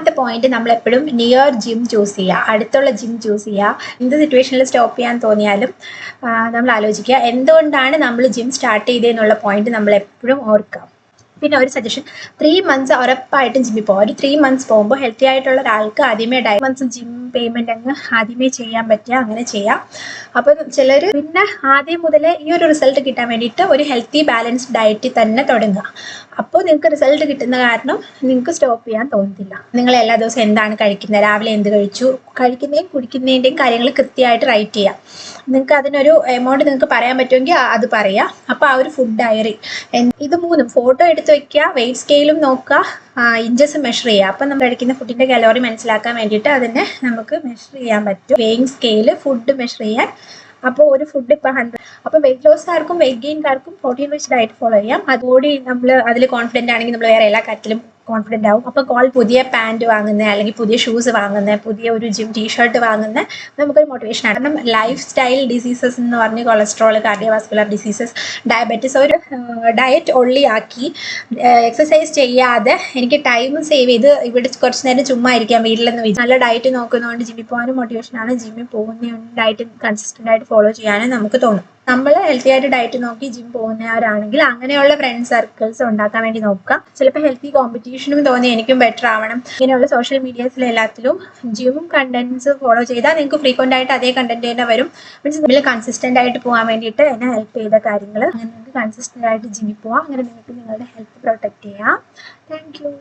മൂന്നാമത്തെ പോയിന്റ്, നമ്മൾ എപ്പോഴും നിയർ ജിം ചൂസ് ചെയ്യുക, അടുത്തുള്ള ജിം ചൂസ് ചെയ്യുക. എന്ത് സിറ്റുവേഷനിൽ സ്റ്റോപ്പ് ചെയ്യാൻ തോന്നിയാലും നമ്മൾ ആലോചിക്കുക എന്തുകൊണ്ടാണ് നമ്മൾ ജിം സ്റ്റാർട്ട് ചെയ്തതെന്നുള്ള പോയിന്റ് നമ്മൾ എപ്പോഴും ഓർക്കുക. പിന്നെ ഒരു സജഷൻ, 3 months ഉറപ്പായിട്ടും ജിമ്മിൽ പോകും. ഒരു 3 months പോകുമ്പോൾ ഹെൽത്തി ആയിട്ടുള്ള ഒരാൾക്ക് ആദ്യമേ 3 ജിം പേയ്മെന്റ് അങ്ങ് ആദ്യമേ ചെയ്യാൻ പറ്റുക, അങ്ങനെ ചെയ്യാം. അപ്പം ചിലർ പിന്നെ ആദ്യം മുതലേ ഈ ഒരു റിസൾട്ട് കിട്ടാൻ വേണ്ടിയിട്ട് ഒരു ഹെൽത്തി ബാലൻസ്ഡ് ഡയറ്റിൽ തന്നെ തുടങ്ങുക. അപ്പോൾ നിങ്ങൾക്ക് റിസൾട്ട് കിട്ടുന്ന കാരണം നിങ്ങൾക്ക് സ്റ്റോപ്പ് ചെയ്യാൻ തോന്നത്തില്ല. നിങ്ങൾ എല്ലാ ദിവസവും എന്താണ് കഴിക്കുന്നത്, രാവിലെ എന്ത് കഴിച്ചു, കഴിക്കുന്നതിൻ്റെയും കുടിക്കുന്നതിൻ്റെയും കാര്യങ്ങൾ കൃത്യമായിട്ട് റൈറ്റ് ചെയ്യുക. നിങ്ങൾക്ക് അതിനൊരു എമൗണ്ട് നിങ്ങൾക്ക് പറയാൻ പറ്റുമെങ്കിൽ അത് പറയാം. അപ്പോൾ ആ ഒരു ഫുഡ് ഡയറി, ഇത് മൂന്നും ഫോട്ടോ എടുത്ത് വയ്ക്കുക, വെയിറ്റ് സ്കെയിലും നോക്കുക, ഇഞ്ചസ് മെഷർ ചെയ്യുക. അപ്പം നമ്മൾ കഴിക്കുന്ന ഫുഡിൻ്റെ കലോറി മനസ്സിലാക്കാൻ വേണ്ടിയിട്ട് അതിനെ നമുക്ക് മെഷർ ചെയ്യാൻ പറ്റും. വെയിങ് സ്കെയില്, ഫുഡ് മെഷർ ചെയ്യാൻ. അപ്പോൾ ഒരു ഫുഡ് ഇപ്പോൾ 100, അപ്പോൾ വെയിറ്റ് ലോസുകാർക്കും വെയിറ്റ് ഗെയിൻകാർക്കും പ്രോട്ടീൻ റിച്ച് ഡയറ്റ് ഫോളോ ചെയ്യാം. അതുകൂടി നമ്മൾ അതിൽ കോൺഫിഡൻ്റ് ആണെങ്കിൽ നമ്മൾ വേറെ എല്ലാ കാര്യത്തിലും കോൺഫിഡൻ്റ് ആവും. അപ്പോൾ പുതിയ പാൻറ്റ് വാങ്ങുന്നത്, അല്ലെങ്കിൽ പുതിയ ഷൂസ് വാങ്ങുന്നത്, പുതിയ ഒരു ജിം ടീഷർട്ട് വാങ്ങുന്നത് നമുക്കൊരു മോട്ടിവേഷൻ ആണ്. കാരണം ലൈഫ് സ്റ്റൈൽ ഡിസീസസ് എന്ന് പറഞ്ഞ് കൊളസ്ട്രോൾ, കാർഡിയോവാസ്കുലർ ഡിസീസസ്, ഡയബറ്റീസ് ഒരു ഡയറ്റ് ഒള്ളി ആക്കി എക്സസൈസ് ചെയ്യാതെ എനിക്ക് ടൈം സേവ് ചെയ്ത് ഇവിടെ കുറച്ച് നേരം ചുമ്മാ ഇരിക്കാം വീട്ടിലെന്ന് വെച്ച് നല്ല ഡയറ്റ് നോക്കുന്നതുകൊണ്ട് ജിമ്മിൽ പോകാനും മോട്ടിവേഷനാണ്. ജിമ്മിൽ പോകുന്നതുകൊണ്ട് ഡയറ്റ് കൺസിസ്റ്റൻ്റ് ആയിട്ട് ഫോളോ ചെയ്യാനും നമുക്ക് തോന്നും. നമ്മൾ ഹെൽത്തി ആയിട്ട് ഡയറ്റ് നോക്കി ജിം പോകുന്നവരാണെങ്കിൽ അങ്ങനെയുള്ള ഫ്രണ്ട് സർക്കിൾസ് ഉണ്ടാക്കാൻ വേണ്ടി നോക്കുക. ചിലപ്പോൾ ഹെൽത്തി കോമ്പറ്റീഷനും തോന്നി എനിക്കും ബെറ്റർ ആവണം, ഇങ്ങനെയുള്ള സോഷ്യൽ മീഡിയാസിൽ എല്ലാത്തിലും ജിം കണ്ടന്റ്സ് ഫോളോ ചെയ്താൽ നിങ്ങൾക്ക് ഫ്രീക്വൻ്റ് ആയിട്ട് അതേ കണ്ടന്റ് തന്നെ വരും. മീൻസ് നിങ്ങൾ കൺസിസ്റ്റൻ്റ് ആയിട്ട് പോകാൻ വേണ്ടിയിട്ട് എന്നെ ഹെൽപ്പ് ചെയ്ത കാര്യങ്ങൾ, അങ്ങനെ നിങ്ങൾക്ക് കൺസിസ്റ്റൻ്റ് ആയിട്ട് ജിമ്മിൽ പോവാം. അങ്ങനെ നിങ്ങൾക്ക് നിങ്ങളുടെ ഹെൽത്ത് പ്രൊട്ടക്ട് ചെയ്യാം. Thank you.